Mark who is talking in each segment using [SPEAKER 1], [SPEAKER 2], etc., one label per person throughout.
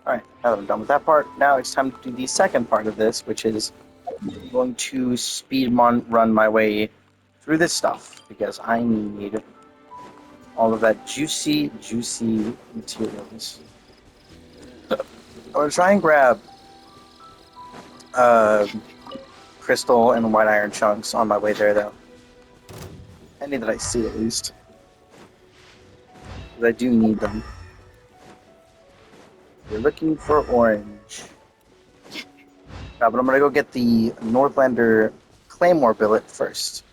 [SPEAKER 1] Alright, now that I'm done with that part, now it's time to do the second part of this, which is going to run my way through this stuff, because I need all of that juicy materials. I'm going to try and grab uh, crystal and white iron chunks on my way there, though. Any that I see, at least. Because I do need them. We're looking for orange. But I'm going to go get the Northlander Claymore billet first.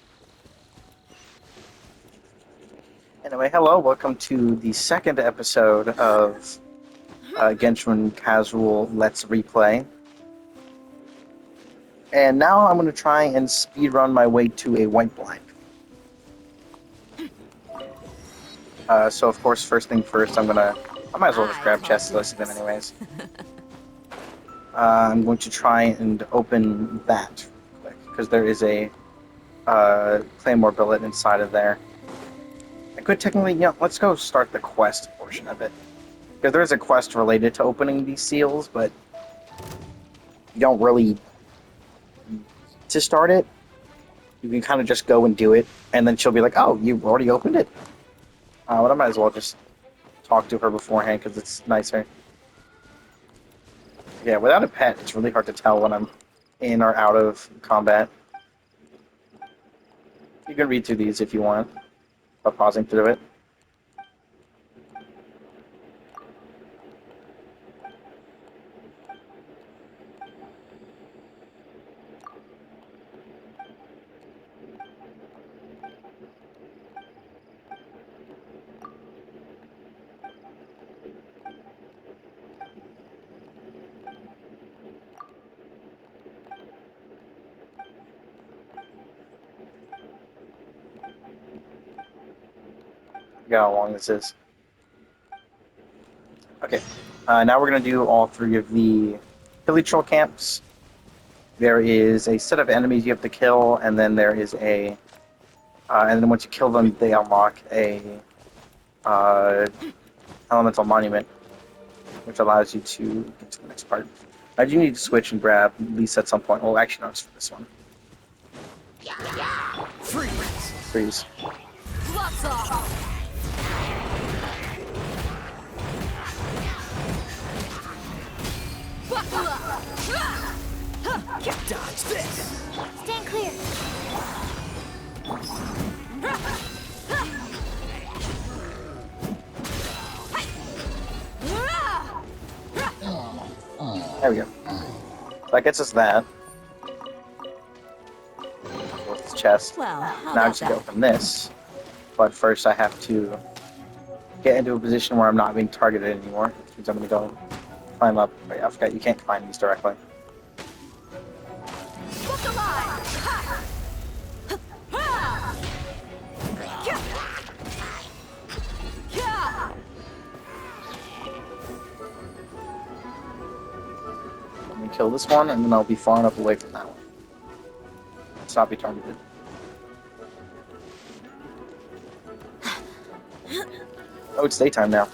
[SPEAKER 1] Anyway, hello, welcome to the second episode of Genshin Casual Let's Replay. And now I'm going to try and speedrun my way to a whiteblind. So of course, first thing first, I might as well just grab chests, most of them anyways. I'm going to try and open that quick, because there is a Claymore billet inside of there. I could technically, let's go start the quest portion of it. Because there is a quest related to opening these seals, but you don't really to start it. You can kind of just go and do it, and then she'll be like, oh, you've already opened it? But I might as well just talk to her beforehand, because it's nicer. Yeah, without a pet, it's really hard to tell when I'm in or out of combat. You can read through these if you want, by pausing through it. How long this is. Okay, now we're going to do all three of the Hilly Troll camps. There is a set of enemies you have to kill, and then there is a... and then once you kill them, they unlock a elemental monument, which allows you to get to the next part. I do need to switch and grab at least at some point. Oh, actually, no, it's for this one. Freeze.
[SPEAKER 2] Lots off.
[SPEAKER 3] Dodge this!
[SPEAKER 2] Stand clear.
[SPEAKER 1] There we go. So that gets us that. With the chest.
[SPEAKER 2] Well, how
[SPEAKER 1] Now I
[SPEAKER 2] about
[SPEAKER 1] just need to
[SPEAKER 2] that?
[SPEAKER 1] open this. But first I have to get into a position where I'm not being targeted anymore. Which means I'm going to go climb up. Wait, I forgot you can't climb these directly.
[SPEAKER 2] Look alive!
[SPEAKER 1] Let me kill this one, and then I'll be far enough away from that one. Let's not be targeted. Oh, it's daytime now.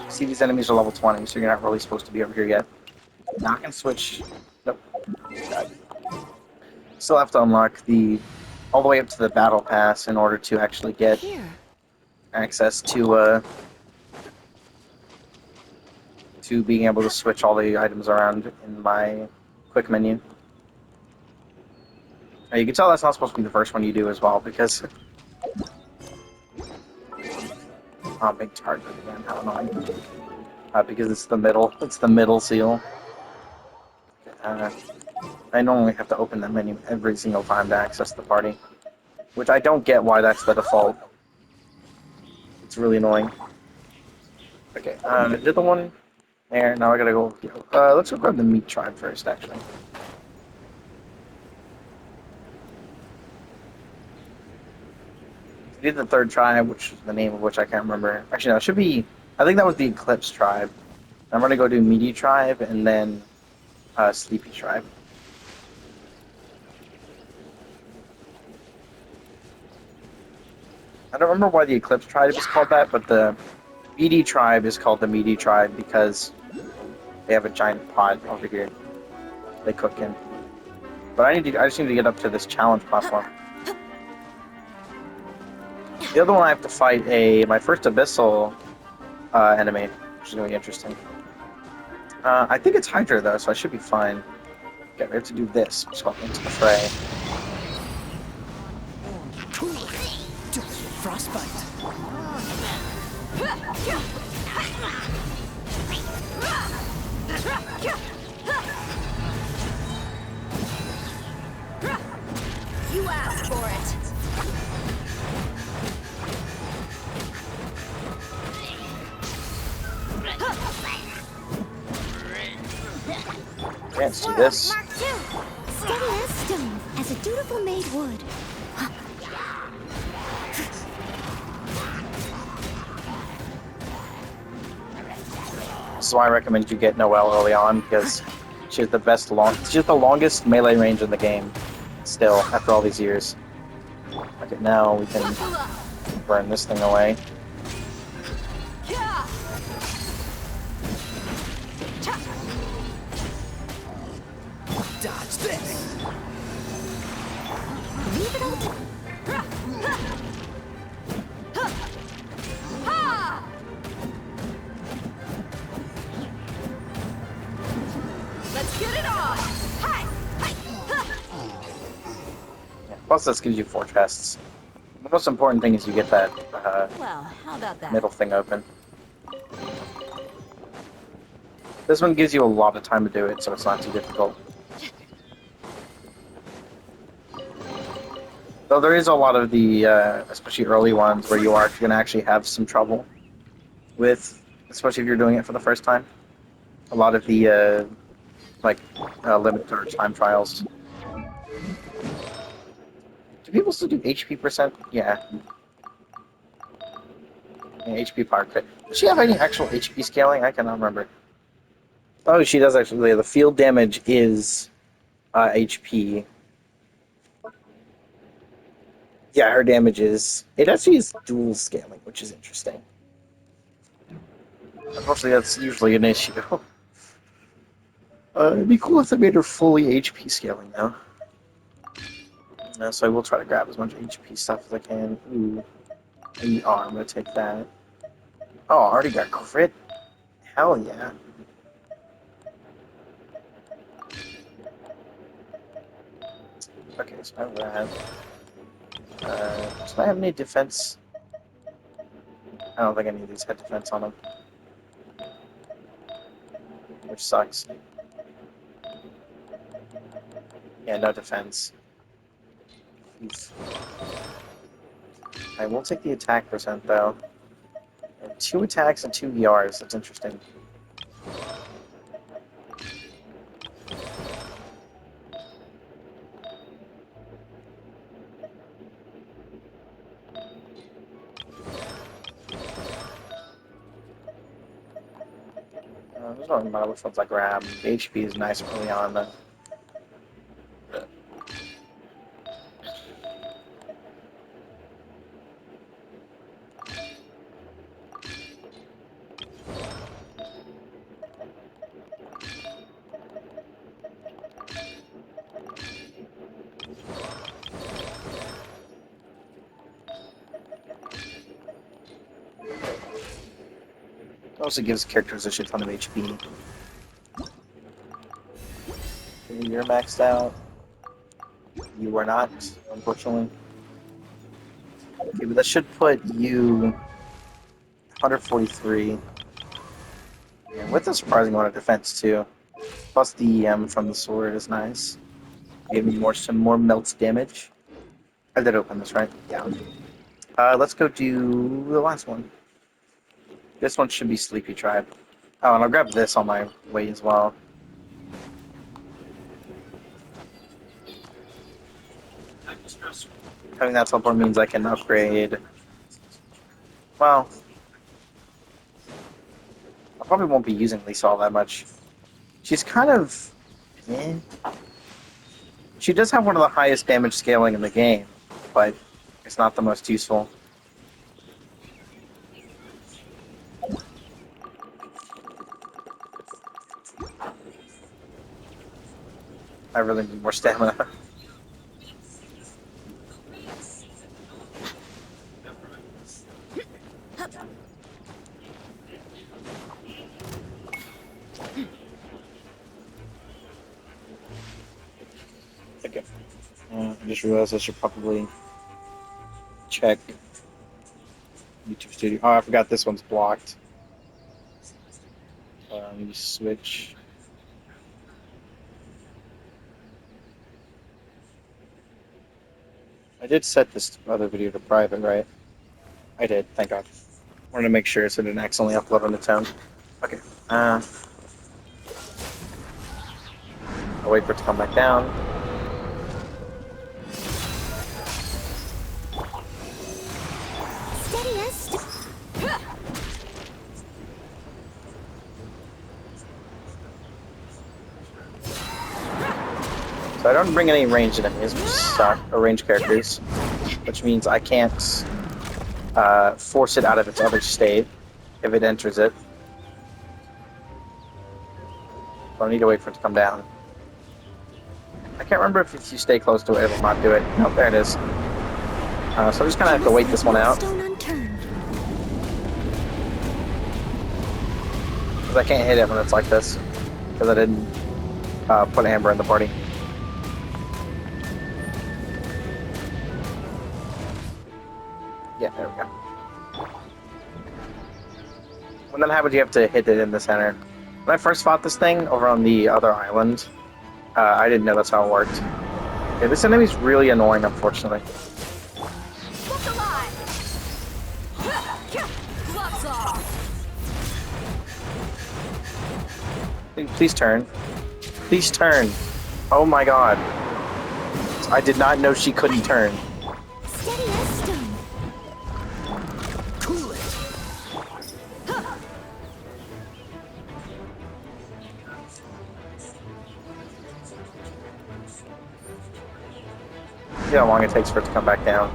[SPEAKER 1] See, these enemies are level 20, so you're not really supposed to be over here yet. Now I can switch. Nope. God. Still have to unlock all the way up to the battle pass in order to actually get
[SPEAKER 2] Here.
[SPEAKER 1] access to being able to switch all the items around in my quick menu. Now, you can tell that's not supposed to be the first one you do as well, because oh, big target again. How annoying! Because it's the middle seal. I normally have to open that menu every single time to access the party, which I don't get why that's the default. It's really annoying. Okay, did the one there. Now I gotta go. Let's go grab the meat tribe first, actually. Did the third tribe, which is the name of which I can't remember. Actually, no, it should be. I think that was the Eclipse tribe. I'm gonna go do Meaty tribe and then Sleepy tribe. I don't remember why the Eclipse tribe is called that, but the meaty tribe is called the meaty tribe because they have a giant pot over here they cook in. But I just need to get up to this challenge platform. The other one I have to fight my first abyssal enemy, which is going to be interesting. I think it's Hydra though, so I should be fine. Okay, we have to do this. Just go into the fray.
[SPEAKER 3] Frostbite.
[SPEAKER 2] You asked for it.
[SPEAKER 1] Okay, let's do this.
[SPEAKER 2] Mark 2. Steady as stone, as a dutiful maid would.
[SPEAKER 1] This is why I recommend you get Noelle early on because she's she's the longest melee range in the game. Still, after all these years. Okay, now we can burn this thing away.
[SPEAKER 3] Dodge this.
[SPEAKER 2] Leave it open. Let's get it on. Hi.
[SPEAKER 1] Yeah, plus, this gives you 4 chests. The most important thing is you get that
[SPEAKER 2] Well, how about that?
[SPEAKER 1] middle thing open. This one gives you a lot of time to do it, so it's not too difficult. Though there is a lot of the, especially early ones, where you are going to actually have some trouble with, especially if you're doing it for the first time. A lot of the, limited or time trials. Do people still do HP percent? Yeah. HP power crit. Does she have any actual HP scaling? I cannot remember. Oh, she does actually. The field damage is HP. Yeah, her damage is... It actually is dual scaling, which is interesting. Unfortunately, that's usually an issue. It'd be cool if they made her fully HP scaling, though. So I will try to grab as much HP stuff as I can. Ooh. I'm going to take that. Oh, I already got crit? Hell yeah. Okay, so I have that. Do I have any defense? I don't think any of these had defense on them. Which sucks. Yeah, no defense. Oof. I will take the attack percent, though. And 2 attacks and 2 ERs. That's interesting. There's not matter which ones I grab. The HP is nice early on, though. It also gives characters a shit ton of HP. Okay, you're maxed out. You are not, unfortunately. Okay, but that should put you 143. And with a surprising amount of defense, too. Plus the EM from the sword is nice. Gave me some more melt damage. I did open this, right? Yeah. Let's go do the last one. This one should be Sleepy Tribe. Oh, and I'll grab this on my way as well. Having that teleport means I can upgrade. Well, I probably won't be using Lisa all that much. She's kind of... Eh. She does have one of the highest damage scaling in the game, but it's not the most useful. I really need more stamina. Okay. I just realized I should probably check YouTube Studio. Oh, I forgot this one's blocked. Let me switch. I did set this other video to private, right? I did, thank God. Wanted to make sure so it didn't accidentally upload on its own. Okay. I'll wait for it to come back down.
[SPEAKER 2] Steady as
[SPEAKER 1] So I don't bring any ranged enemies, which suck, or ranged characters, which means I can't force it out of its other state if it enters it. So I need to wait for it to come down. I can't remember if you stay close to it, it will not do it. Oh, there it is. So I'm just gonna have to wait this one out.
[SPEAKER 2] stone unturned.
[SPEAKER 1] Because I can't hit it when it's like this. Because I didn't put Amber in the party. Yeah, there we go. When that happens, you have to hit it in the center. When I first fought this thing over on the other island, I didn't know that's how it worked. Yeah, this enemy's really annoying, unfortunately.
[SPEAKER 2] Look alive! Gloves off!
[SPEAKER 1] Please turn. Please turn. Oh my god. I did not know she couldn't turn.
[SPEAKER 2] Steady as stone.
[SPEAKER 3] Cool it.
[SPEAKER 1] See how long it takes for it to come back down.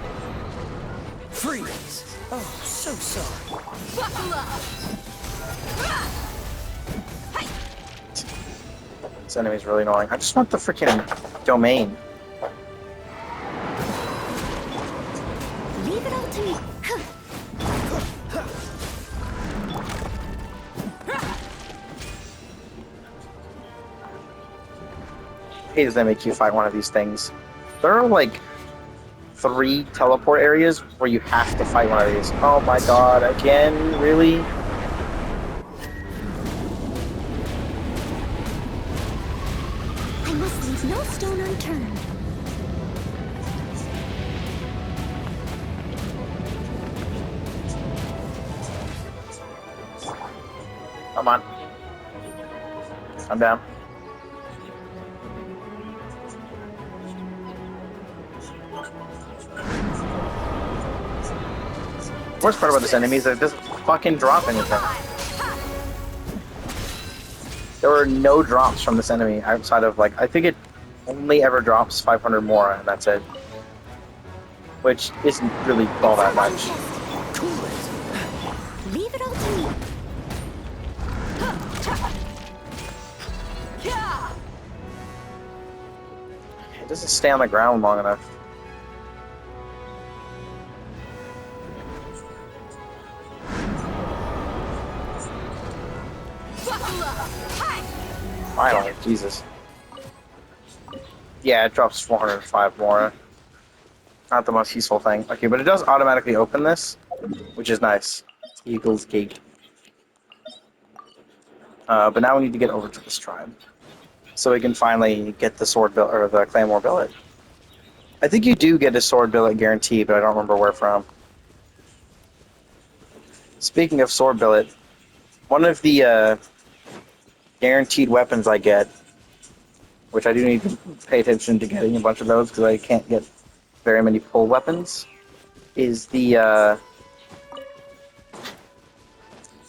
[SPEAKER 3] Freeze. Oh, so sorry.
[SPEAKER 2] Buckle up!
[SPEAKER 1] This enemy's really annoying. I just want the freaking domain.
[SPEAKER 2] Leave it all to me.
[SPEAKER 1] I hate that they make you fight one of these things. There are like 3 teleport areas where you have to fight one of these. Oh my god, again? Really?
[SPEAKER 2] I must leave no stone unturned.
[SPEAKER 1] Come on. I'm down. Worst part about this enemy is that it doesn't fucking drop anything. There were no drops from this enemy outside of, like, I think it only ever drops 500 more, and that's it. Which isn't really all that much.
[SPEAKER 3] Cool it.
[SPEAKER 2] Leave it all to me.
[SPEAKER 1] It doesn't stay on the ground long enough. Finally, Jesus. Yeah, it drops 405 more. Not the most useful thing. Okay, but it does automatically open this, which is nice. Eagle's Gate. But now we need to get over to this tribe, so we can finally get the sword billet or the claymore billet. I think you do get a sword billet guarantee, but I don't remember where from. Speaking of sword billet, one of the guaranteed weapons I get, which I do need to pay attention to getting a bunch of those because I can't get very many pull weapons, is the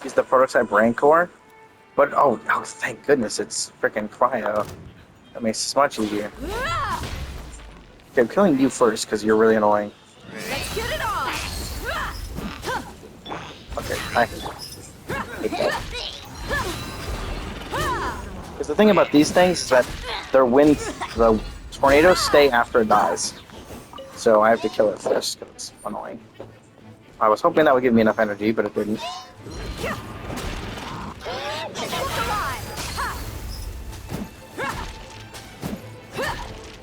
[SPEAKER 1] prototype Rancor. But oh, thank goodness it's freaking cryo. That makes this much easier. Okay, I'm killing you first because you're really annoying.
[SPEAKER 2] Let's get it on!
[SPEAKER 1] Okay, I hate that. Because the thing about these things is that the tornadoes stay after it dies. So I have to kill it first, because it's annoying. I was hoping that would give me enough energy, but it didn't.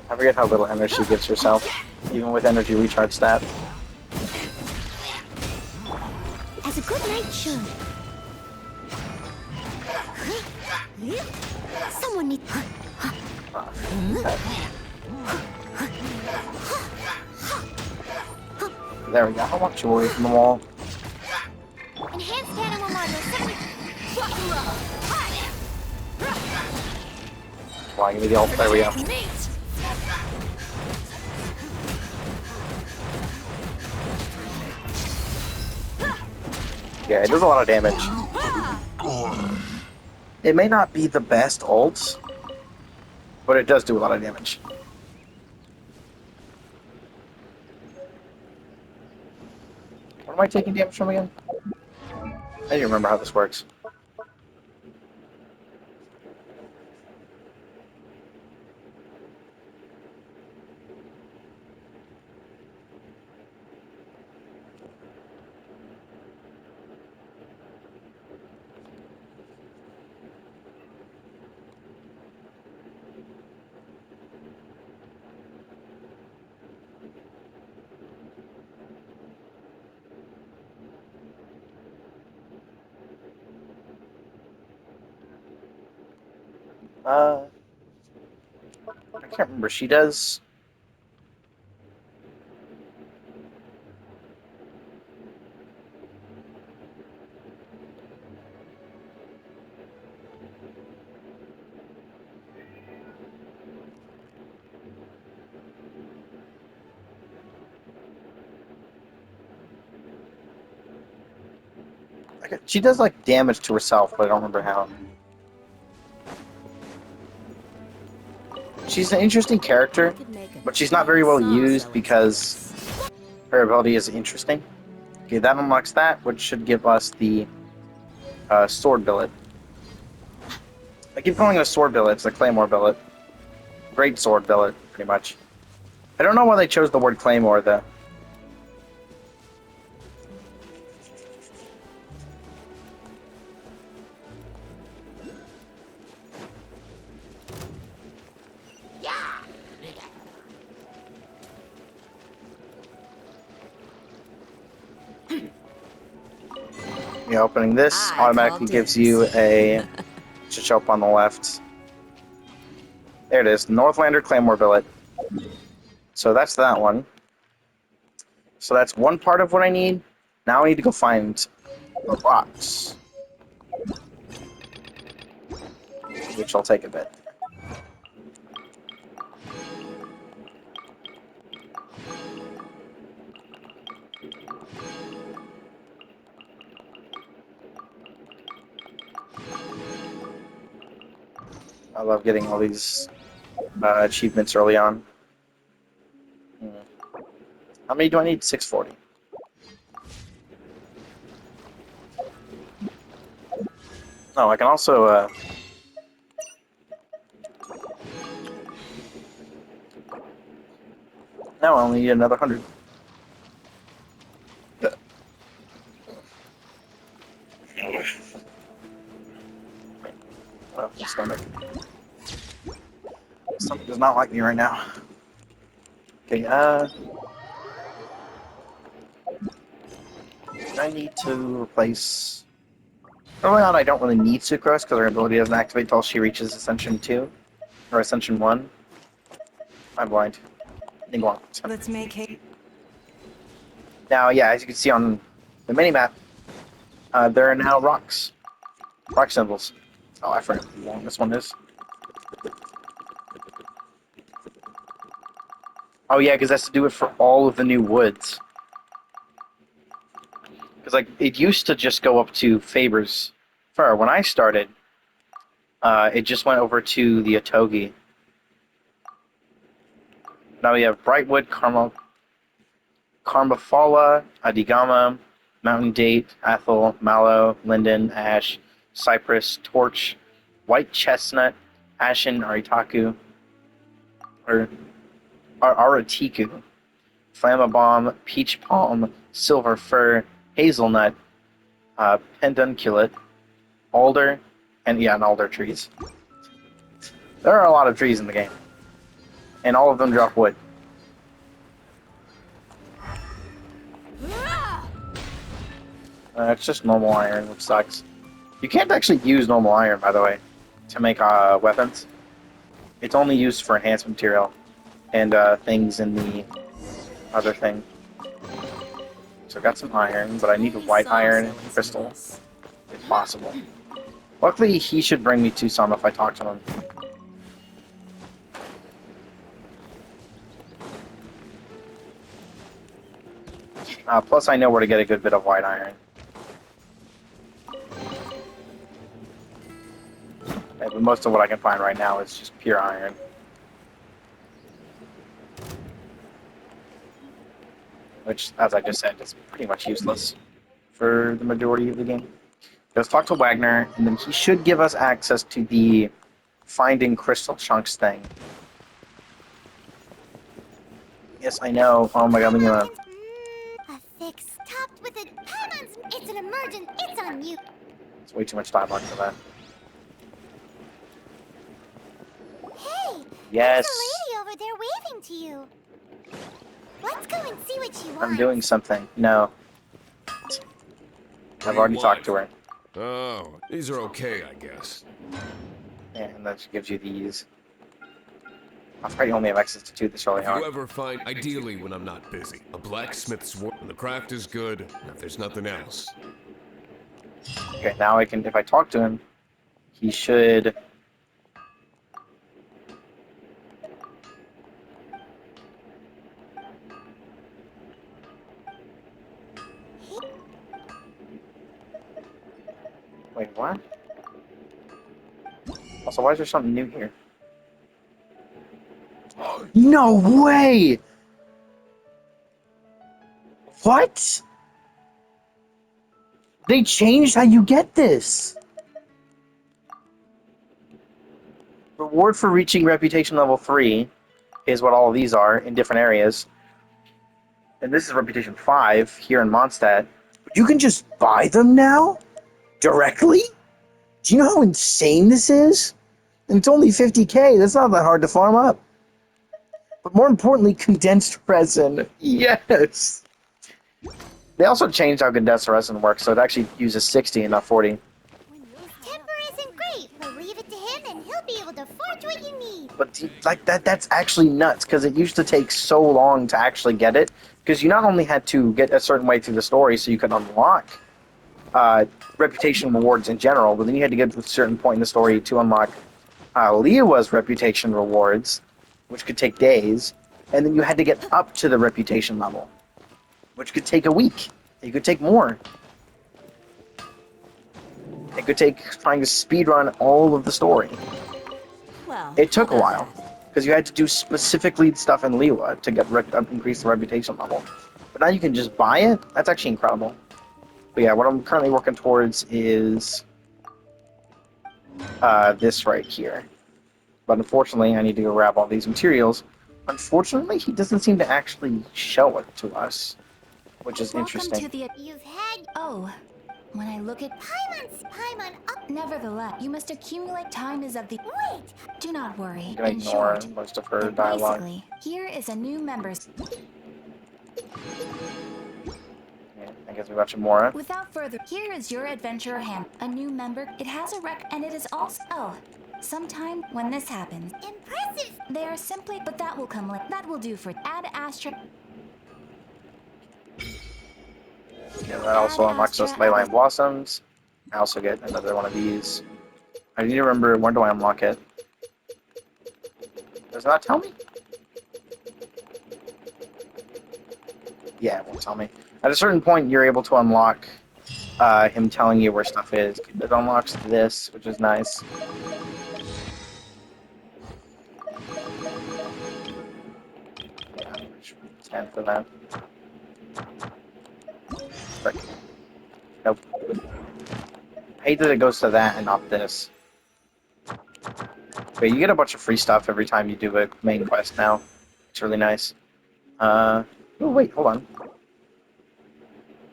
[SPEAKER 1] I forget how little energy she gives herself, even with energy recharge stat.
[SPEAKER 2] As a good knight should. Someone needs.
[SPEAKER 1] There we go. I want you away from the wall.
[SPEAKER 2] Enhanced animal module.
[SPEAKER 1] Come on, give me the ult. There we go. Yeah, it does a lot of damage. It may not be the best ult, but it does do a lot of damage. What am I taking damage from again? I don't remember how this works. I can't remember. She does. She does like damage to herself, but I don't remember how. She's an interesting character, but she's not very well used because her ability is interesting. Okay, that unlocks that, which should give us the sword billet. I keep calling it a sword billet. It's a claymore billet. Great sword billet, pretty much. I don't know why they chose the word claymore, though. Yeah, opening this automatically gives you a Chichop on the left. There it is, Northlander Claymore Billet. So that's that one. So that's one part of what I need. Now I need to go find the rocks, which will take a bit. I love getting all these achievements early on. How many do I need? 640. Oh, I can also... now I only need another 100. Oh, stomach. Stomach does not like me right now. Okay, I need to replace... Early on, I don't really need Sucrose because her ability doesn't activate until she reaches Ascension 2, or Ascension 1. I'm blind.
[SPEAKER 4] Let's make hay.
[SPEAKER 1] Now, yeah, as you can see on the minimap, there are now rocks. Rock symbols. Oh, I forgot how long this one is. Oh, yeah, because that's to do it for all of the new woods. Because, like, it used to just go up to Faber's Fur. When I started, it just went over to the Otogi. Now we have Brightwood, Carmafala, Adigama, Mountain Date, Athel, Mallow, Linden, Ash, Cypress, Torch, White Chestnut, Ashen Aritaku, or Aratiku, Flammabomb, Peach Palm, Silver Fir, Hazelnut, Pedunculate, Alder, and Alder trees. There are a lot of trees in the game, and all of them drop wood. It's just normal iron, which sucks. You can't actually use normal iron, by the way, to make weapons. It's only used for enhancement material and things in the other thing. So I got some iron, but I need a white iron crystal, if possible. Luckily, he should bring me to some if I talk to him. Plus, I know where to get a good bit of white iron. But most of what I can find right now is just pure iron. Which, as I just said, is pretty much useless for the majority of the game. Let's talk to Wagner, and then he should give us access to the finding crystal chunks thing. Yes, I know. Oh my god, I'm gonna...
[SPEAKER 2] A fix topped with a Paimon's. It's an emergent. It's on mute.
[SPEAKER 1] It's way too much dialogue for that.
[SPEAKER 2] Hey!
[SPEAKER 1] Yes!
[SPEAKER 2] There's a lady over there waving to you. Let's go and see what she wants.
[SPEAKER 1] I'm doing something. No. I've already talked to her.
[SPEAKER 5] Oh, these are okay, I guess.
[SPEAKER 1] And that gives you these. I'll probably only have access to 2 this early
[SPEAKER 5] If you
[SPEAKER 1] on.
[SPEAKER 5] ever find, ideally when I'm not busy, a blacksmith's work, and the craft is good, and if there's nothing else.
[SPEAKER 1] Okay, now I can, if I talk to him, he should... Wait, what? Also, why is there something new here? No way! What? They changed how you get this! Reward for reaching reputation level 3 is what all of these are in different areas. And this is reputation 5 here in Mondstadt. But you can just buy them now? Directly? Do you know how insane this is? And it's only 50k, that's not that hard to farm up. But more importantly, condensed resin. Yes! They also changed how condensed resin works, so it actually uses 60 and not 40.
[SPEAKER 2] His temper isn't great. We'll leave it to him and he'll be able to forge what you need.
[SPEAKER 1] But like that's actually nuts, because it used to take so long to actually get it. Because you not only had to get a certain way through the story so you could unlock reputation rewards in general, but then you had to get to a certain point in the story to unlock Leowa's reputation rewards, which could take days, and then you had to get up to the reputation level, which could take a week. It could take more. It could take trying to speedrun all of the story.
[SPEAKER 4] Well,
[SPEAKER 1] It took a while, because you had to do specifically stuff in Lewa to get increase the reputation level. But now you can just buy it? That's actually incredible. But yeah, what I'm currently working towards is this right here. But unfortunately, I need to go grab all these materials. Unfortunately, he doesn't seem to actually show it to us, which is interesting.
[SPEAKER 4] To the...
[SPEAKER 2] You've had
[SPEAKER 4] Oh, when I look at...
[SPEAKER 2] Paimon up.
[SPEAKER 4] Nevertheless, you must accumulate time is of the...
[SPEAKER 2] Wait!
[SPEAKER 4] Do not worry.
[SPEAKER 1] I'm gonna
[SPEAKER 4] In
[SPEAKER 1] ignore
[SPEAKER 4] short,
[SPEAKER 1] most of her dialogue.
[SPEAKER 4] basically, here is a new member's...
[SPEAKER 1] Yeah, I guess we got Mora.
[SPEAKER 4] Without further, here is your adventurer hand. A new member. It has a rec, and it is also... Oh, sometime when this happens,
[SPEAKER 2] Impressive!
[SPEAKER 4] they are simply... But that will come later. That will do for... Add asterisk...
[SPEAKER 1] Yeah, that also unlocks those Leyline Blossoms. I also get another one of these. I need to remember, when do I unlock it? Does it not tell me? Yeah, it won't tell me. At a certain point, you're able to unlock him telling you where stuff is. It unlocks this, which is nice. Yeah, 10 for that. Frick. Nope. I hate that it goes to that and not this. But Okay, you get a bunch of free stuff every time you do a main quest now. It's really nice. Oh wait, hold on.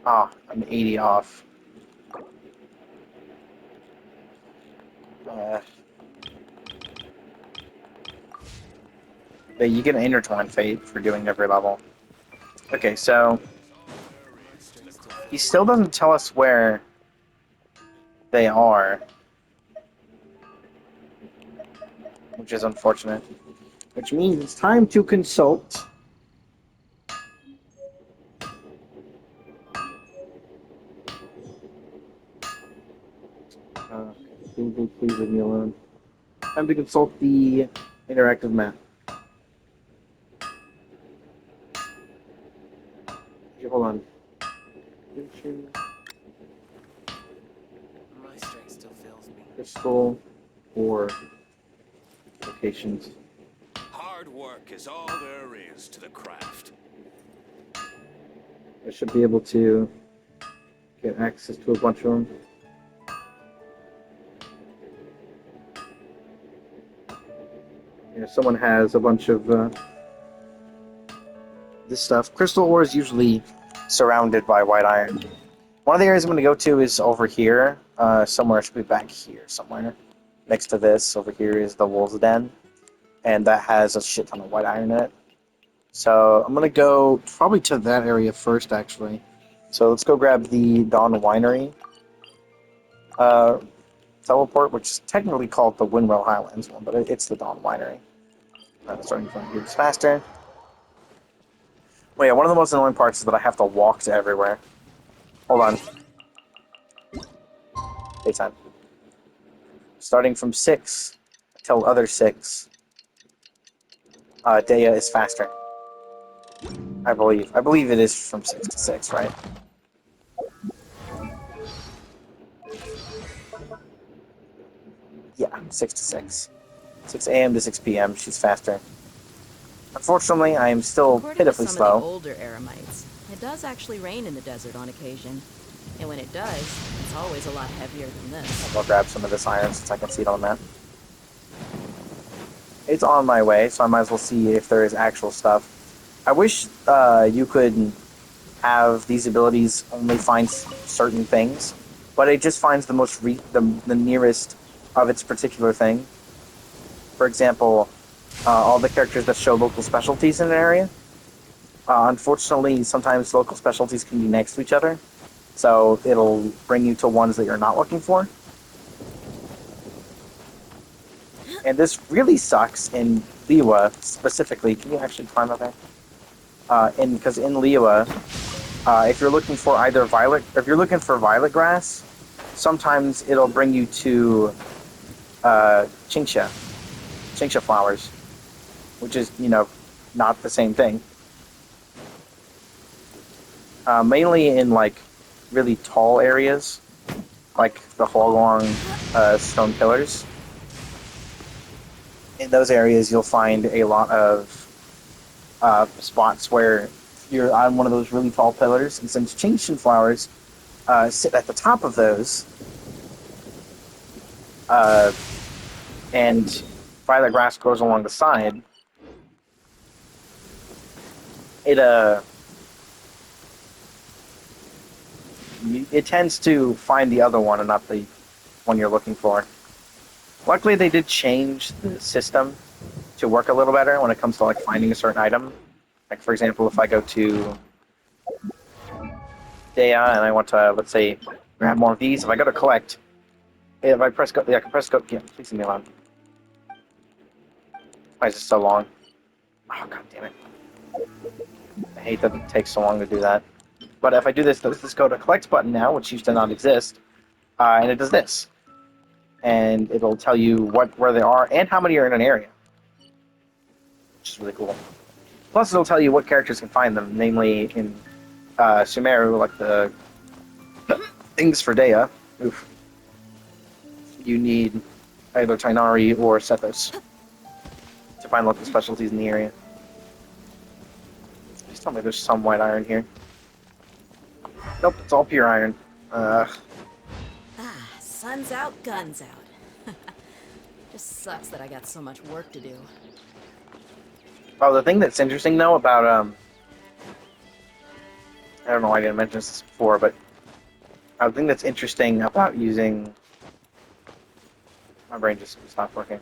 [SPEAKER 1] Ah, I'm 80 off. But you get an intertwine fate for doing every level. Okay, so he still doesn't tell us where they are, which is unfortunate. Which means it's time to consult. Please leave me alone. Time to consult the interactive map. Okay, hold on.
[SPEAKER 3] My strength still fails me.
[SPEAKER 1] Crystal or locations.
[SPEAKER 5] Hard work is all there is to the craft.
[SPEAKER 1] I should be able to get access to a bunch of them. Yeah, someone has a bunch of this stuff. Crystal ore is usually surrounded by white iron. One of the areas I'm going to go to is over here. Somewhere, it should be back here somewhere. Next to this, over here is the Wolves Den. And that has a shit ton of white iron in it. So I'm going to go probably to that area first, actually. So let's go grab the Dawn Winery teleport, which is technically called the Windwell Highlands one, but it's the Dawn Winery. Starting to find groups faster. Well, yeah, one of the most annoying parts is that I have to walk to everywhere. Hold on. Daytime. Starting from 6 till other 6, Daya is faster. I believe. I believe it is from 6 to 6, right? Yeah, 6 to 6. 6 a.m. to 6 p.m. She's faster. Unfortunately, I am still
[SPEAKER 6] According to
[SPEAKER 1] pitifully
[SPEAKER 6] some
[SPEAKER 1] slow.
[SPEAKER 6] of the older Eremites, it does actually rain in the desert on occasion. And when it does, it's always a lot heavier than this.
[SPEAKER 1] I'll grab some of this iron since I can see it on the map. It's on my way, so I might as well see if there is actual stuff. I wish you could have these abilities only find certain things, but it just finds the most the nearest of its particular thing. For example, all the characters that show local specialties in an area. Unfortunately, sometimes local specialties can be next to each other, so it'll bring you to ones that you're not looking for. And this really sucks in Liwa specifically. Can you actually climb up there? Because in Liwa, if you're looking for either violet grass, sometimes it'll bring you to Chincha flowers, which is, not the same thing. Mainly in like really tall areas, like the Huolong stone pillars. In those areas, you'll find a lot of spots where you're on one of those really tall pillars, and since Chincha flowers sit at the top of those, and violet grass grows along the side, it tends to find the other one and not the one you're looking for. Luckily, they did change the system to work a little better when it comes to like finding a certain item. Like, for example, if I go to Daya and I want to, let's say, grab more of these, if I go to collect, if I press go, yeah, I can press go. Yeah, please leave me alone. Why is it so long? Oh, god damn it! I hate that it takes so long to do that. But if I do this, let's go to collect button now, which used to not exist, and it does this. And it'll tell you where they are and how many are in an area, which is really cool. Plus, it'll tell you what characters can find them, namely in Sumeru, like the things for Daya. Oof. You need either Tainari or Sethos to find local specialties in the area. Please tell me there's some white iron here. Nope, it's all pure iron.
[SPEAKER 6] Sun's out, guns out. Just sucks that I got so much work to do.
[SPEAKER 1] Oh, the thing that's interesting though about I don't know why I didn't mention this before, but the thing that's interesting about using my brain just stopped working.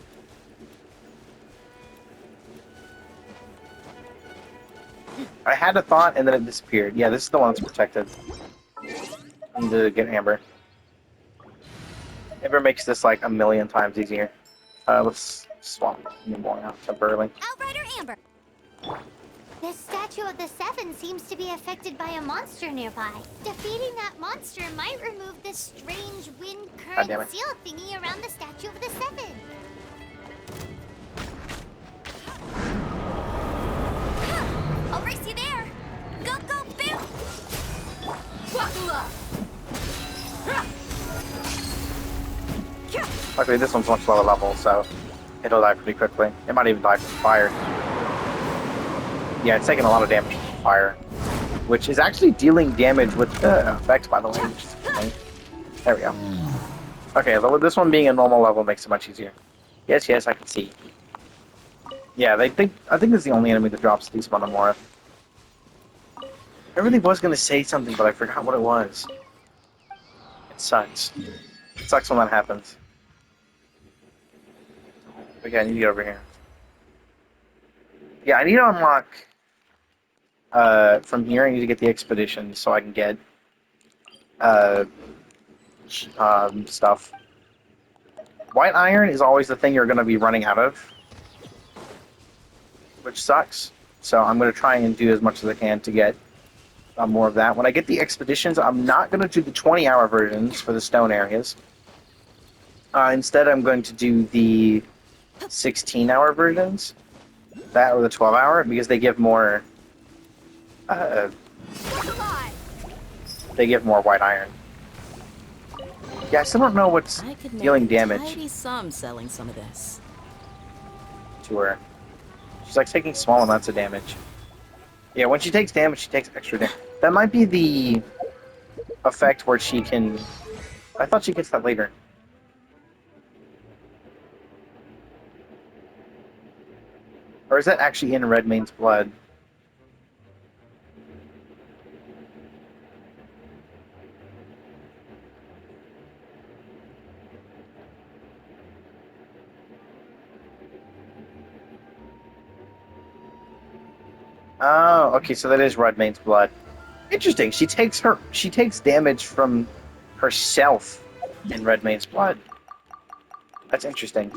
[SPEAKER 1] I had a thought and then it disappeared. Yeah, this is the one that's protected. I need to get Amber. Amber makes this like a million times easier. Let's swap Newborn out temporarily.
[SPEAKER 2] Outrider Amber. This statue of the Seven seems to be affected by a monster nearby. Defeating that monster might remove this strange wind
[SPEAKER 1] God damn
[SPEAKER 2] current
[SPEAKER 1] it.
[SPEAKER 2] seal thingy around the statue of the Seven. I'll race you there. Go, go, Bill! Buckle up!
[SPEAKER 1] Luckily, this one's much lower level, so it'll die pretty quickly. It might even die from fire. Yeah, it's taking a lot of damage from fire, which is actually dealing damage with the effects, by the way. Which is funny. There we go. Okay, this one being a normal level makes it much easier. Yes, yes, I can see. Yeah, I think this is the only enemy that drops these Monomorph. I really was gonna say something, but I forgot what it was. It sucks. It sucks when that happens. Okay, I need to get over here. Yeah, I need to unlock from here. I need to get the expedition so I can get stuff. White iron is always the thing you're going to be running out of, which sucks. So I'm going to try and do as much as I can to get more of that. When I get the expeditions, I'm not going to do the 20-hour versions for the stone areas. Instead, I'm going to do the 16-hour versions, that or the 12-hour, because they give more. They give more white iron. Yeah, I still don't know what's
[SPEAKER 6] I could
[SPEAKER 1] dealing
[SPEAKER 6] make
[SPEAKER 1] damage
[SPEAKER 6] tidy sum selling some of this.
[SPEAKER 1] to her. She's like taking small amounts of damage. Yeah, when she takes damage, she takes extra damage. That might be the effect where she can. I thought she gets that later. Or is that actually in Redmane's blood? Oh, okay, so that is Redmane's blood. Interesting. She takes damage from herself in Redmane's blood. That's interesting.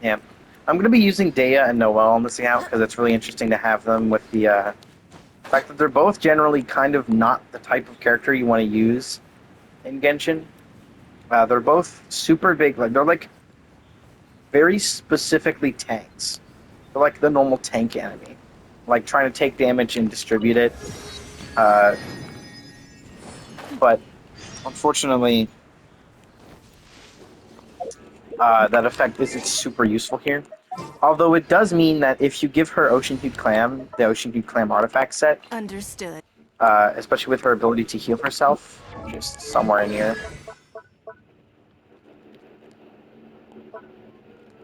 [SPEAKER 1] Yeah. I'm going to be using Dea and Noelle on this account because it's really interesting to have them with the fact that they're both generally kind of not the type of character you want to use in Genshin. They're both super big. Like they're like very specifically tanks. They're like the normal tank enemy. Like trying to take damage and distribute it. But unfortunately, that effect isn't super useful here. Although it does mean that if you give her Ocean Hued Clam, the Ocean Hued Clam artifact set,
[SPEAKER 6] Understood.
[SPEAKER 1] especially with her ability to heal herself, just somewhere in here.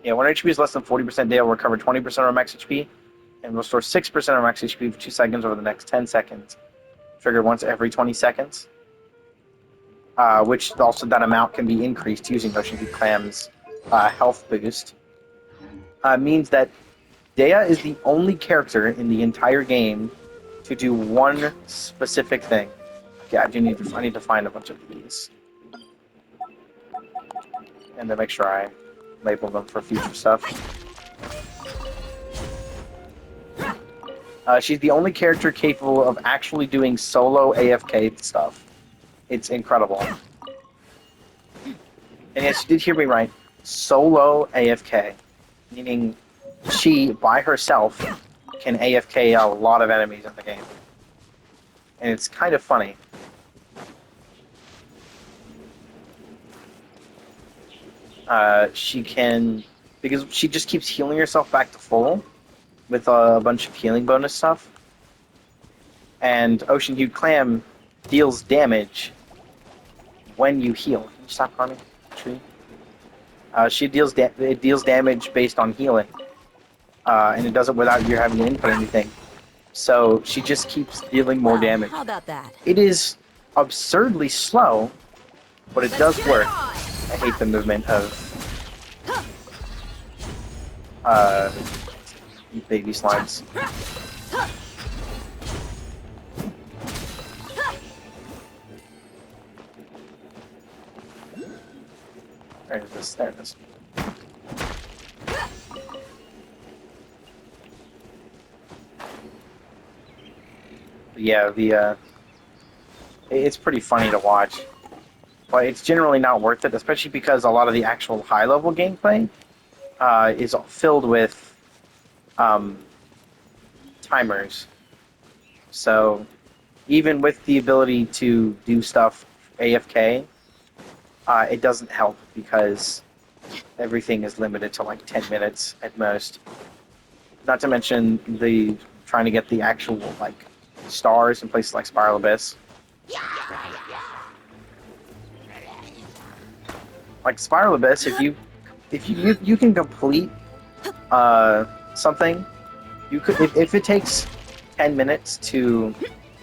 [SPEAKER 1] Yeah, when HP is less than 40%, Dale will recover 20% of her max HP and restore 6% of her max HP for 2 seconds over the next 10 seconds. Triggered once every 20 seconds. Which also that amount can be increased using Ocean Hued Clam's health boost. Means that Dea is the only character in the entire game to do one specific thing. Okay, I need to find a bunch of these. And then make sure I label them for future stuff. She's the only character capable of actually doing solo AFK stuff. It's incredible. And yes, you did hear me right. Solo AFK. Meaning she, by herself, can AFK a lot of enemies in the game. And it's kind of funny. She can... Because she just keeps healing herself back to full with a bunch of healing bonus stuff. And Ocean Hued Clam deals damage when you heal. Can you stop harming the tree? It deals damage based on healing, and it does it without you having to input anything. So she just keeps dealing more
[SPEAKER 6] Well,
[SPEAKER 1] damage.
[SPEAKER 6] how about that?
[SPEAKER 1] It is absurdly slow, but it does
[SPEAKER 6] Let's get it
[SPEAKER 1] work.
[SPEAKER 6] on!
[SPEAKER 1] I hate the movement of baby slimes. There it is. There it is. Yeah, it's pretty funny to watch, but it's generally not worth it, especially because a lot of the actual high-level gameplay is filled with timers. So even with the ability to do stuff AFK, it doesn't help because everything is limited to like 10 minutes at most. Not to mention the trying to get the actual like stars in places like Spiral Abyss. Like Spiral Abyss, if you can complete something, you could if it takes 10 minutes to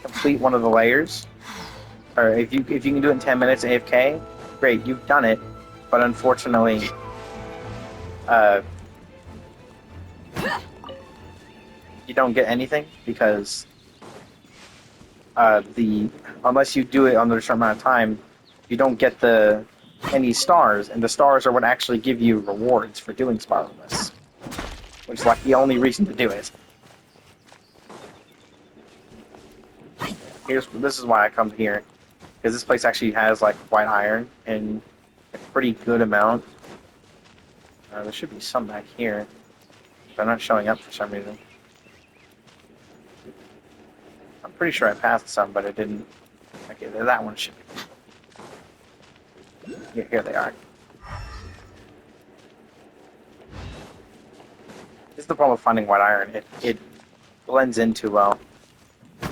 [SPEAKER 1] complete one of the layers, or if you can do it in 10 minutes AFK, great, you've done it. But unfortunately, you don't get anything because unless you do it under a certain amount of time, you don't get any stars, and the stars are what actually give you rewards for doing Spiral Abyss, which is like the only reason to do it. This is why I come here, because this place actually has like white iron in a pretty good amount. There should be some back here, but they're not showing up for some reason. I'm pretty sure I passed some, but it didn't. Okay, that one should be. Here they are. This is the problem with finding white iron. It blends in too well. Go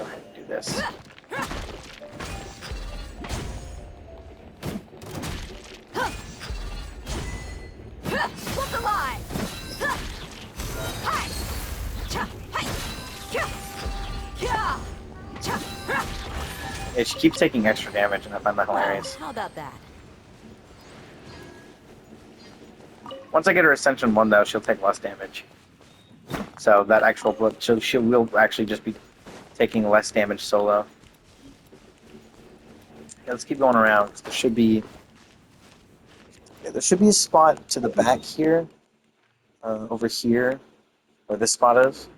[SPEAKER 1] ahead and do this.
[SPEAKER 6] Look alive!
[SPEAKER 1] Yeah, she keeps taking extra damage, and I find that hilarious.
[SPEAKER 6] How about that?
[SPEAKER 1] Once I get her Ascension 1, though, she'll take less damage. So that actual blood, she will actually just be taking less damage solo. Yeah, let's keep going around. There should be a spot to the back here, over here, where this spot is,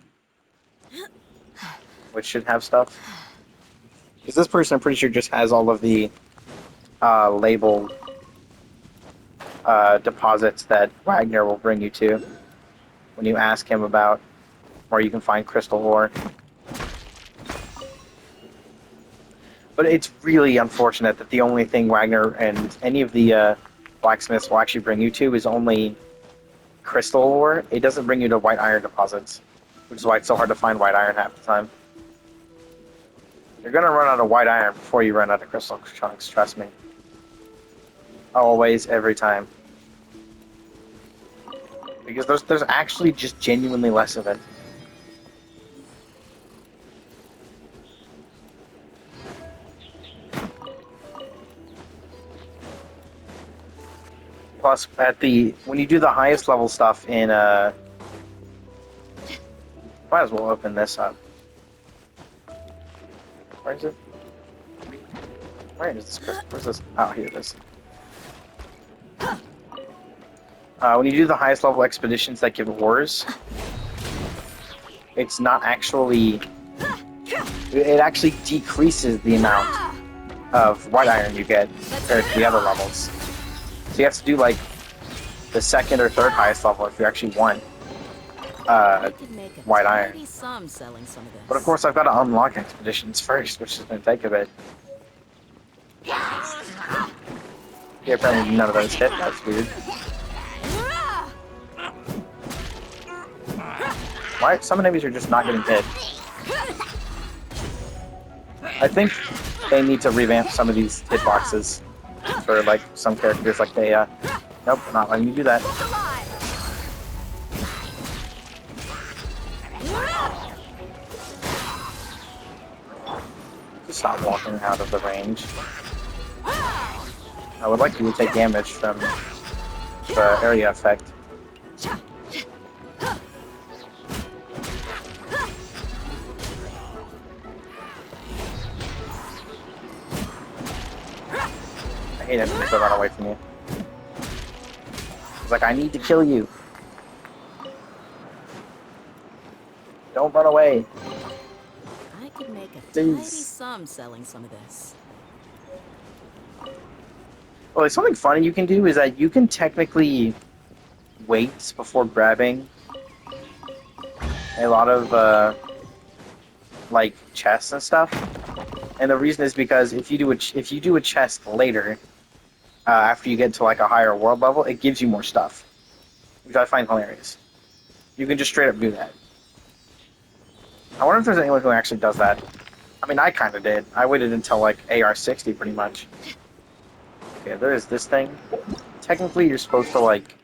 [SPEAKER 1] which should have stuff. Because this person, I'm pretty sure, just has all of the labeled deposits that Wagner will bring you to when you ask him about where you can find crystal ore. But it's really unfortunate that the only thing Wagner and any of the blacksmiths will actually bring you to is only crystal ore. It doesn't bring you to white iron deposits, which is why it's so hard to find white iron half the time. You're gonna run out of white iron before you run out of crystal chunks, trust me. Always, every time. Because there's actually just genuinely less of it. Plus, when you do the highest level stuff in might as well open this up. Where is it? Where is this? Where's this? Oh, here it is. When you do the highest level expeditions that give ores, it's not actually. It actually decreases the amount of white iron you get compared to the other levels. So you have to do like the second or third highest level if you actually want white iron.
[SPEAKER 6] Selling some of this.
[SPEAKER 1] But of course, I've got to unlock expeditions first, which is going to take a bit. Yeah, apparently none of those hit. That's weird. Why? Some enemies are just not getting hit. I think they need to revamp some of these hitboxes for like some characters. Like they, nope, not letting you do that. Just stop walking out of the range. I would like you to take damage from the area effect. I hate it when they run away from you. It's like, I need to kill you. Don't run away.
[SPEAKER 6] I could make a
[SPEAKER 1] Jeez.
[SPEAKER 6] tidy sum selling some of this.
[SPEAKER 1] Well, like, something funny you can do is that you can technically wait before grabbing a lot of like chests and stuff. And the reason is because if you do a chest later, after you get to like a higher world level, it gives you more stuff, which I find hilarious. You can just straight up do that. I wonder if there's anyone who actually does that. I mean, I kind of did. I waited until like AR-60 pretty much. Okay, there is this thing. Technically, you're supposed to like.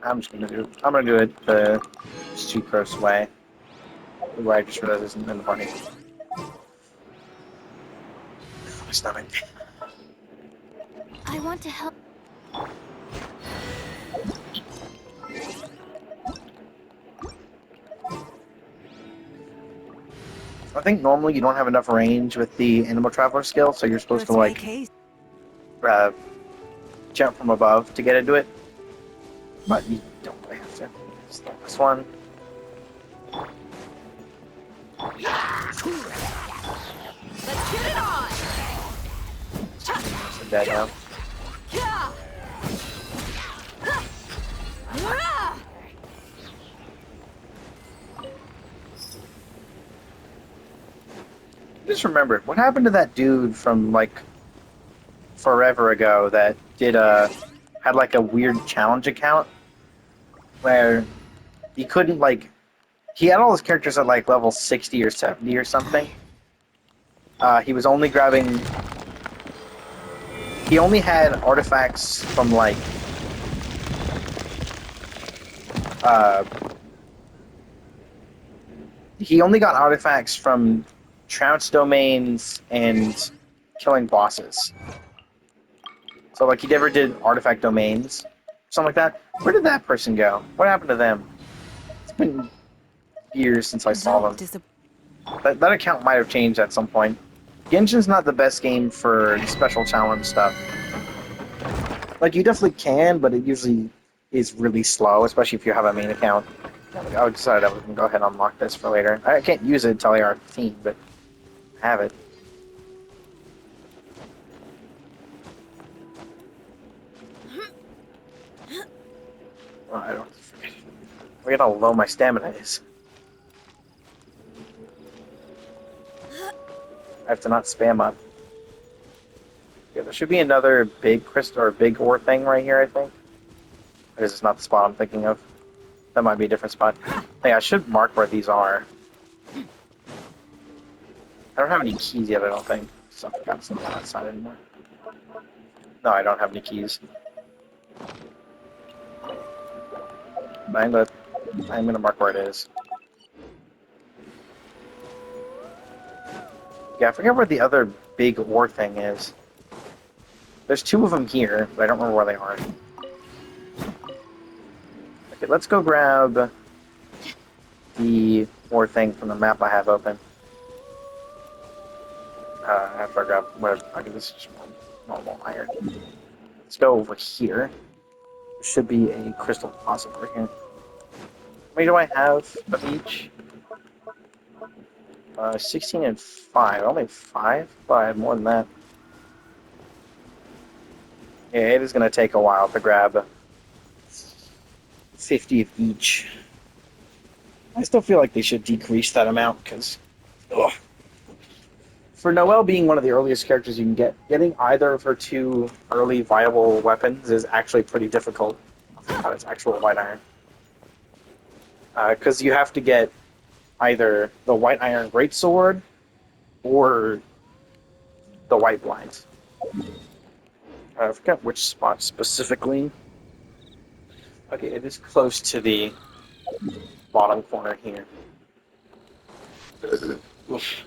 [SPEAKER 1] I'm gonna do it the Sucrose way. Ooh, I just realized this isn't in the bunny. My stomach.
[SPEAKER 2] I want to help.
[SPEAKER 1] I think normally you don't have enough range with the Animal Traveler skill, so you're supposed to like jump from above to get into it. But you don't really have to. Just like this one.
[SPEAKER 6] Let's get it on!
[SPEAKER 1] It's dead now. Just remembered, what happened to that dude from like forever ago that did had like a weird challenge account where he couldn't like he had all his characters at like level 60 or 70 or something. He was only grabbing. He only had artifacts from like. He only got artifacts from trounce domains and killing bosses. So like he never did artifact domains, something like that. Where did that person go? What happened to them? It's been years since I saw them. That account might have changed at some point. Genshin's not the best game for special challenge stuff. Like, you definitely can, but it usually is really slow, especially if you have a main account. I decided I was going to go ahead and unlock this for later. I can't use it until AR-15, but I have it. Oh, I don't forget. Look how low my stamina is. I have to not spam up. Yeah, there should be another big crystal or big ore thing right here, I think. Or is this not the spot I'm thinking of? That might be a different spot. Hey, I should mark where these are. I don't have any keys yet, I don't think. So I've got something outside anymore. No, I don't have any keys. But I'm gonna mark where it is. Yeah, I forget where the other big ore thing is. There's two of them here, but I don't remember where they are. Okay, let's go grab the ore thing from the map I have open. After I grab whatever. Okay, this is just normal iron. Let's go over here. There should be a crystal deposit over here. How many do I have of each? 16 and 5. Only 5? But I have more than that. Yeah, it is going to take a while to grab 50 of each. I still feel like they should decrease that amount, because for Noelle being one of the earliest characters you can get, getting either of her two early viable weapons is actually pretty difficult. Without its actual white iron. Because you have to get either the white iron greatsword or the white blind. I forget which spot specifically. Okay, it is close to the bottom corner here. Oof.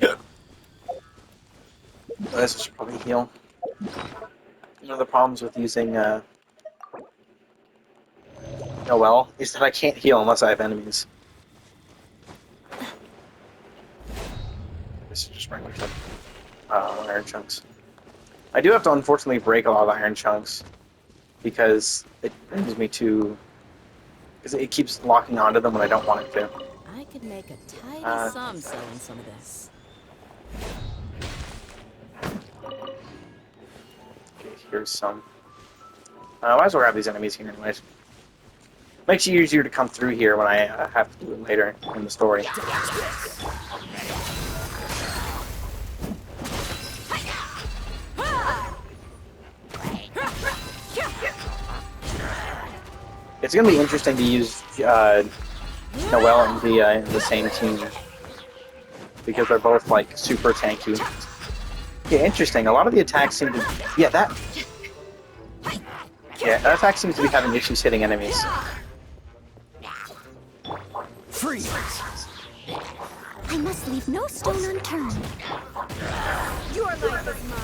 [SPEAKER 1] Yeah. This should probably heal. One of the problems with using Noelle is that I can't heal unless I have enemies. This is just regular iron chunks. I do have to unfortunately break a lot of iron chunks because it brings me to... because it keeps locking onto them when I don't want it to.
[SPEAKER 6] I could make a tidy sum selling some of this.
[SPEAKER 1] Okay, here's some. I might as well grab these enemies here anyways. Makes it easier to come through here when I have to do it later in the story. It's going to be interesting to use Noelle and Via in the same team because they're both like super tanky. Yeah, interesting. A lot of the attacks seem to... yeah, that attack seems to be having issues hitting enemies.
[SPEAKER 3] Freeze!
[SPEAKER 2] I must leave no stone unturned.
[SPEAKER 7] Your life is mine.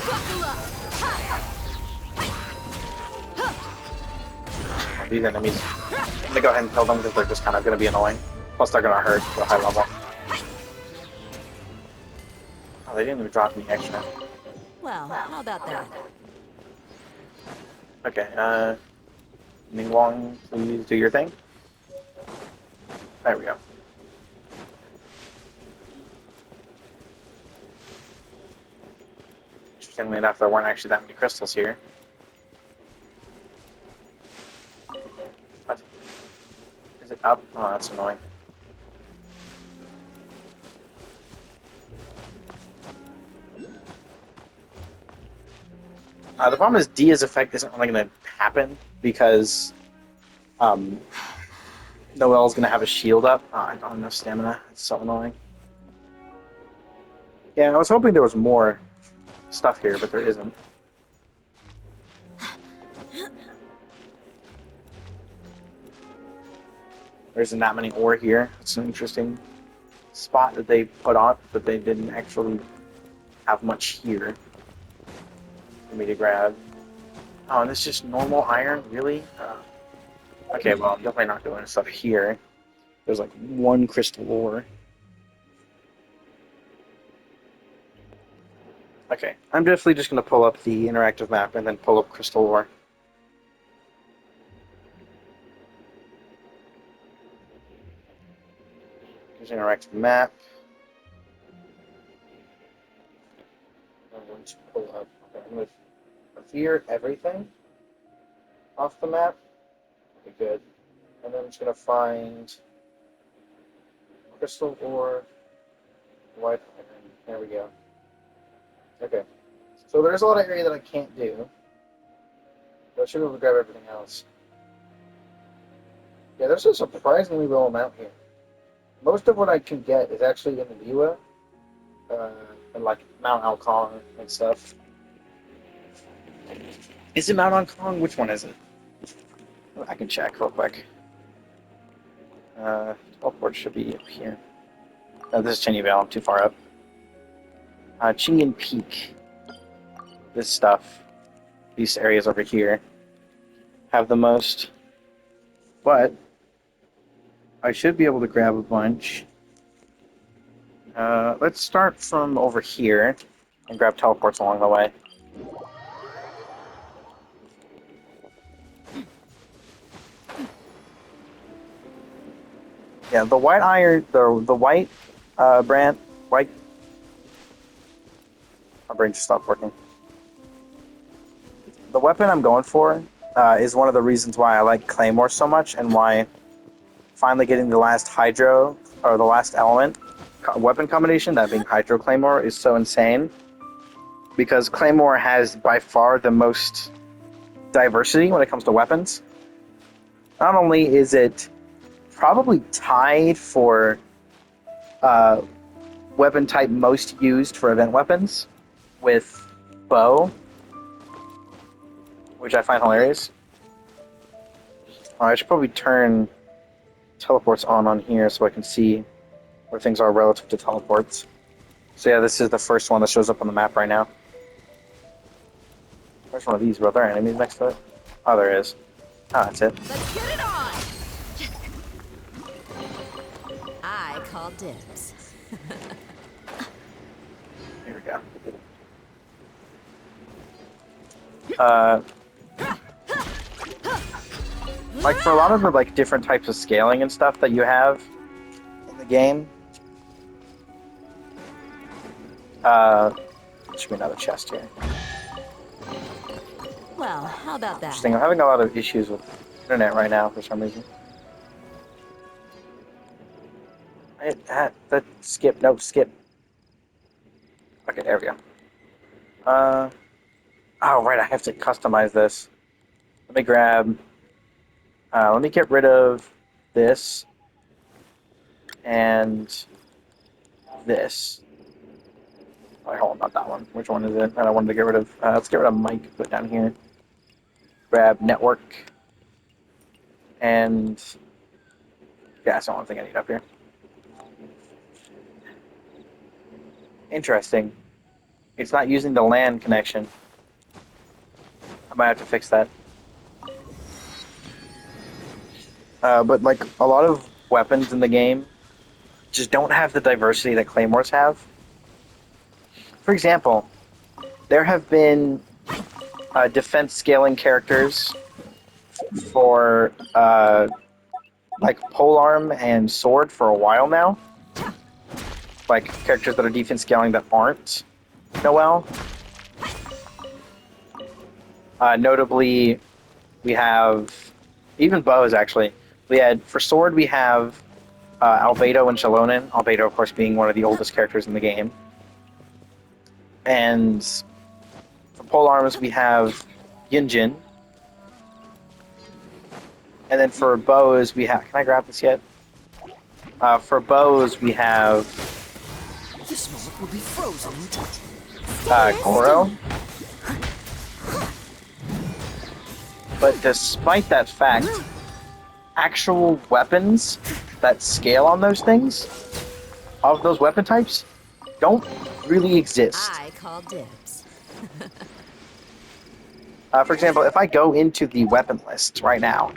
[SPEAKER 7] Buckle up.
[SPEAKER 1] These enemies. I'm going to go ahead and kill them because they're just kind of going to be annoying. Plus they're going to hurt to a high level. Oh, they didn't even drop any extra.
[SPEAKER 6] Well, how about that?
[SPEAKER 1] Okay, Ming Wong, please do your thing. There we go. Interestingly enough, there weren't actually that many crystals here. What? Is it up? Oh, that's annoying. The problem is Dia's effect isn't really going to happen because Noelle's going to have a shield up. Oh, I don't have enough stamina. It's so annoying. Yeah, I was hoping there was more stuff here, but there isn't. There isn't that many ore here. It's an interesting spot that they put on, but they didn't actually have much here for me to grab. Oh, and it's just normal iron? Really? Okay, well, I'm definitely not doing stuff here. There's like one crystal ore. Okay, I'm definitely just going to pull up the interactive map and then pull up crystal ore. There's interactive map. I'm going to pull up. Okay, I'm going to clear everything off the map. Okay, good. And then I'm just going to find crystal ore, white iron. There we go. Okay. So there's a lot of area that I can't do. But I should be able to grab everything else. Yeah, there's a surprisingly low amount here. Most of what I can get is actually in the Miwa, and like Mount Alcong and stuff. Is it Mount Alcong? Which one is it? I can check real quick. Teleport should be up here. Oh, this is Cheney Vale. I'm too far up. Chingan Peak. This stuff. These areas over here have the most. But I should be able to grab a bunch. Let's start from over here and grab teleports along the way. Yeah, the white iron, the white brand, white. My brain just stopped working. The weapon I'm going for is one of the reasons why I like Claymore so much, and why finally getting the last Hydro or the last element weapon combination, that being Hydro Claymore, is so insane. Because Claymore has by far the most diversity when it comes to weapons. Not only is it probably tied for weapon type most used for event weapons with bow, which I find hilarious. I should probably turn teleports on here so I can see where things are relative to teleports. So yeah, this is the first one that shows up on the map right now. Where's one of these? Are there enemies next to it? Oh, there is. Oh, that's it.
[SPEAKER 6] Let's get it on! I call dibs.
[SPEAKER 1] Here we go. Like for a lot of the like different types of scaling and stuff that you have in the game, there should be another chest here.
[SPEAKER 6] Well, how about that?
[SPEAKER 1] Interesting. I'm having a lot of issues with internet right now for some reason. Skip. No, skip. Okay, there we go. Oh, right, I have to customize this. Let me grab... let me get rid of this. And this. Oh, hold on, not that one. Which one is it that I wanted to get rid of? Let's get rid of Mike, put it down here. Grab network. And... yeah, that's the only thing I need up here. Interesting. It's not using the LAN connection. I might have to fix that. But like a lot of weapons in the game just don't have the diversity that claymores have. For example, there have been defense scaling characters for like polearm and sword for a while now. Like characters that are defense scaling that aren't Noel. Notably, we have even bows actually. We had for sword we have Albedo and Shalonen. Albedo, of course, being one of the oldest characters in the game. And for polearms we have Yunjin. And then for bows we have. Can I grab this yet? For bows we have.
[SPEAKER 3] This moment will be frozen in
[SPEAKER 1] Goro. But despite that fact, actual weapons that scale on those things, of those weapon types, don't really exist.
[SPEAKER 6] I call dibs.
[SPEAKER 1] For example, if I go into the weapon list right now,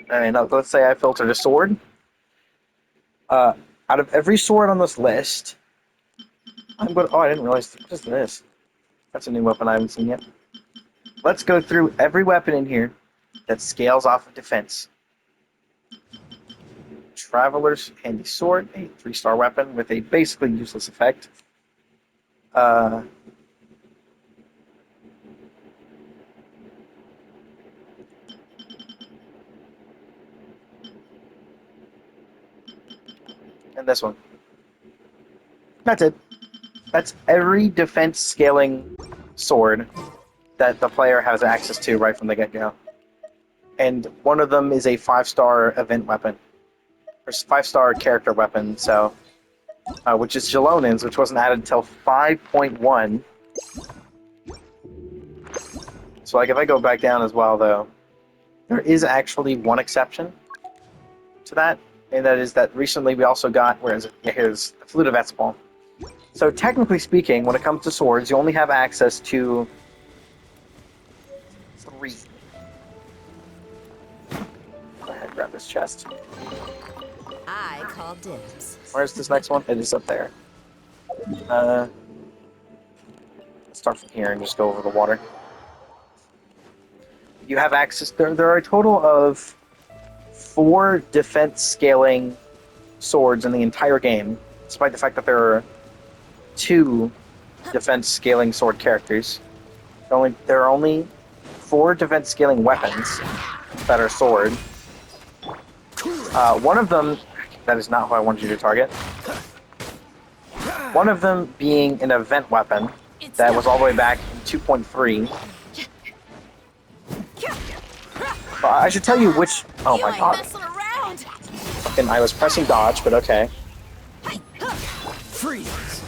[SPEAKER 1] and let's say I filtered a sword, out of every sword on this list, I'm going to... oh, I didn't realize... what is this? That's a new weapon I haven't seen yet. Let's go through every weapon in here that scales off of defense. Traveler's Handy Sword, a 3-star weapon with a basically useless effect. And this one. That's it. That's every defense scaling sword that the player has access to right from the get-go. And one of them is a 5-star event weapon. Or 5-star character weapon, so... which is Jalonen's, which wasn't added until 5.1. So like if I go back down as well, though, there is actually one exception to that, and that is that recently we also got... where is it? Yeah, here's the Flute of Etzbal. So technically speaking, when it comes to swords, you only have access to 3. Go ahead, grab this chest.
[SPEAKER 6] I call dibs.
[SPEAKER 1] Where's this next one? It is up there. Let's start from here and just go over the water. You have access... There are a total of 4 defense scaling swords in the entire game, despite the fact that there are 2 defense scaling sword characters. There are only 4 defense scaling weapons that are sword. One of them... that is not who I wanted you to target. One of them being an event weapon that was all the way back in 2.3. I should tell you which. Oh
[SPEAKER 7] You
[SPEAKER 1] my
[SPEAKER 7] ain't
[SPEAKER 1] god!
[SPEAKER 7] messing around.
[SPEAKER 1] Fucking, I was pressing dodge, but okay.
[SPEAKER 3] Freeze.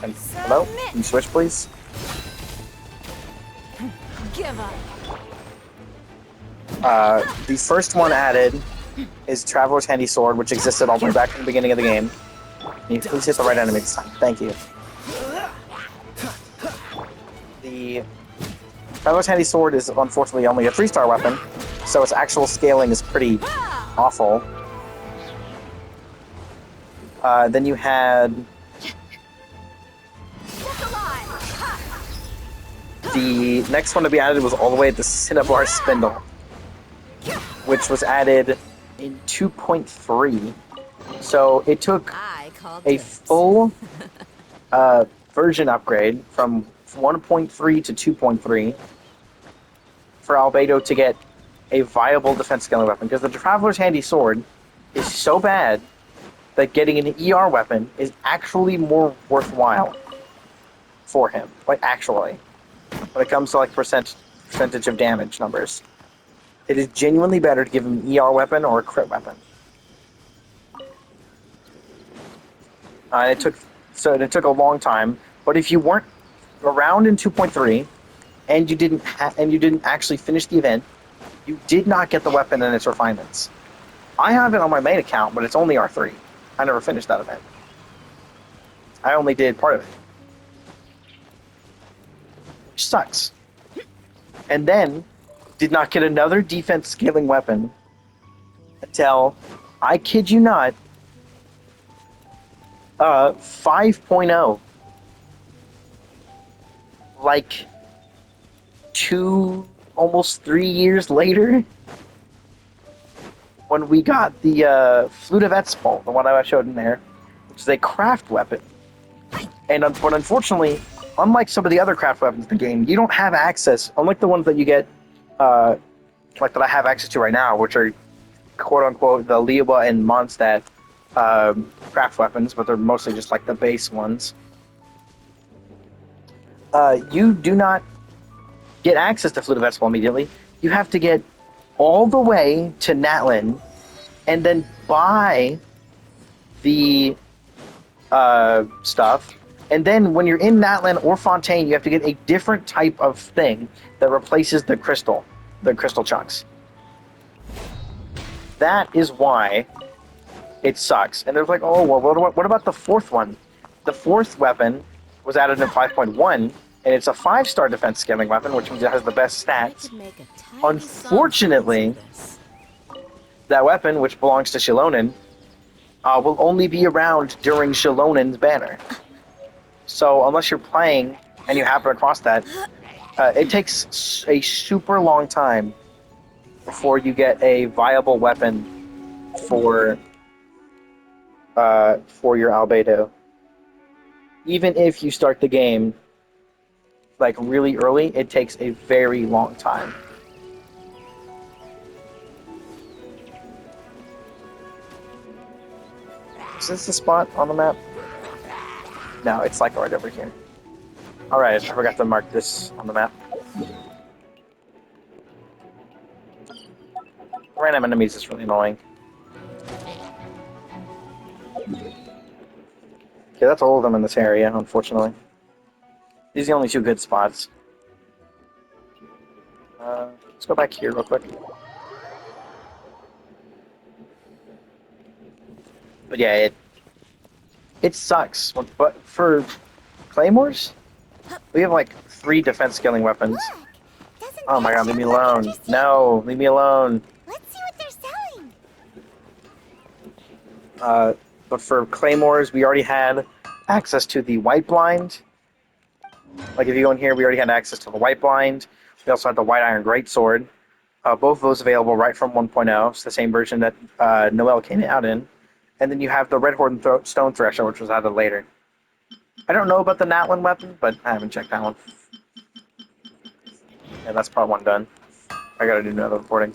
[SPEAKER 1] And hello? Can you switch, please?
[SPEAKER 7] Give up.
[SPEAKER 1] The first one added is Traveler's Handy Sword, which existed all the way back from the beginning of the game. Can you please hit the right enemy this time? Thank you. The Traveler's Handy Sword is unfortunately only a 3-star weapon, so its actual scaling is pretty awful. Then you had the next one to be added was all the way at the Cinnabar Spindle, which was added in 2.3. So it took
[SPEAKER 6] I called
[SPEAKER 1] a
[SPEAKER 6] dibs.
[SPEAKER 1] full version upgrade from 1.3 to 2.3 for Albedo to get a viable defense scaling weapon, because the Traveler's Handy Sword is so bad that getting an ER weapon is actually more worthwhile for him. Like, actually. When it comes to, like, percentage of damage numbers. It is genuinely better to give him an ER weapon or a crit weapon. It took a long time, but if you weren't around in 2.3 and you didn't actually finish the event, you did not get the weapon and its refinements. I have it on my main account, but it's only R3. I never finished that event. I only did part of it. Which sucks. And then did not get another defense scaling weapon until, I kid you not, 5.0. Like, almost 3 years later, when we got the Flute of Etspol, the one I showed in there, which is a craft weapon. But unfortunately, unlike some of the other craft weapons in the game, you don't have access, unlike the ones that you get, like that I have access to right now, which are quote-unquote the Liuba and Mondstadt craft weapons, but they're mostly just like the base ones. You do not get access to Flute of Etspol immediately. You have to get all the way to Natlin and then buy the stuff. And then when you're in Natlin or Fontaine, you have to get a different type of thing that replaces the crystal chunks. That is why it sucks. And they're like, oh, well, what about the fourth one? The fourth weapon was added in 5.1, and it's a 5-star defense scaling weapon, which means it has the best
[SPEAKER 6] I
[SPEAKER 1] stats.
[SPEAKER 6] could make a tiny
[SPEAKER 1] Unfortunately,
[SPEAKER 6] song for this.
[SPEAKER 1] that weapon, which belongs to Shilonen, will only be around during Shilonen's banner. So unless you're playing and you happen across that, it takes a super long time before you get a viable weapon for your Albedo. Even if you start the game like really early, it takes a very long time. Is this the spot on the map? No, it's like right over here. Alright, I forgot to mark this on the map. Random enemies is really annoying. Okay, that's all of them in this area, unfortunately. These are the only two good spots. Let's go back here real quick. But yeah, it sucks. But for Claymores, we have like 3 defense scaling weapons.
[SPEAKER 2] Look! Doesn't
[SPEAKER 1] Oh my
[SPEAKER 2] that
[SPEAKER 1] god, leave me
[SPEAKER 2] look
[SPEAKER 1] alone.
[SPEAKER 2] interesting?
[SPEAKER 1] No, leave me alone.
[SPEAKER 2] Let's see what they're selling.
[SPEAKER 1] But for Claymores, we already had access to the whiteblind. Like if you go in here, we already had access to the whiteblind. We also had the white iron greatsword. Both of those available right from 1.0. It's the same version that Noel came out in. And then you have the Red Horde Stone Thresher, which was added later. I don't know about the Natlin weapon, but I haven't checked that one. Yeah, that's part 1 done. I gotta do another recording.